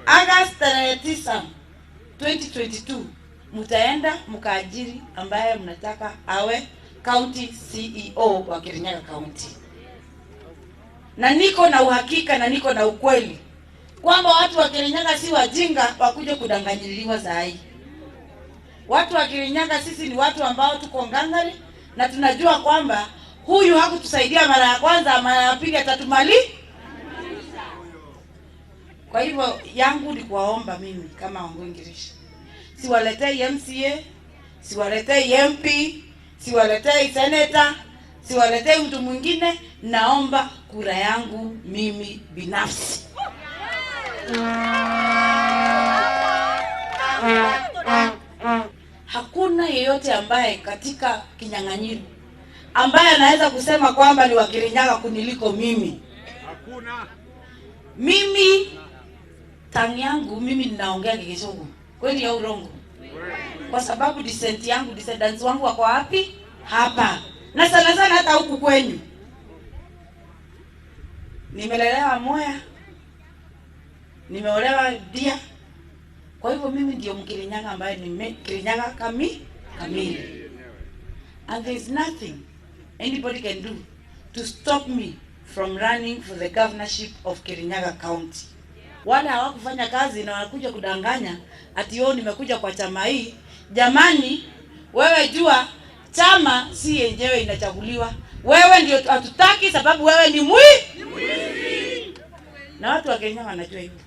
August 9, 2022 mtaenda mkaajiri ambaye mnataka awe county CEO wa Kirinyaga County. Na niko na uhakika na niko na ukweli kwamba watu wa Kirinyaga si wajinga wakuje kudanganyiliwa zaidi. Watu wa Kirinyaga sisi ni watu ambao tuko ngangari na tunajua kwamba huyu hakutusaidia mara ya kwanza, mara ya pili atatumali. Kwa hivyo yangu ni kuwaomba mimi kama Wangwengirishi, siwaletei MCA, siwaletei MP, siwaletei senator, siwaletei mtu mwingine. Naomba kura yangu mimi binafsi. Hakuna yeyote ambaye katika kinyang'anyiro ambaye anaweza kusema kwamba ni wa Kirinyaga kuniliko mimi. Hakuna. Mimi tangi yangu mimi ninaongea Kizungu. Kweli au urongo? Kwa sababu descendants wangu wako wapi? Hapa. Na sana sana hata huku kwenyu. Nimelelewa Moya. Nimeolewa Dia. Kwa hivyo mimi ndio Mkirinyaga ambaye ni Kirinyaga kamili. And there is nothing anybody can do to stop me from running for the governorship of Kirinyaga County. Wale hawakufanya kazi na wanakuja kudanganya ati wao nimekuja kwa chama hii. Jamani, wewe jua chama si yenyewe inachaguliwa. Wewe ndio hatutaki sababu wewe ni mwizi. Na watu wa Kenya wanajua hivyo.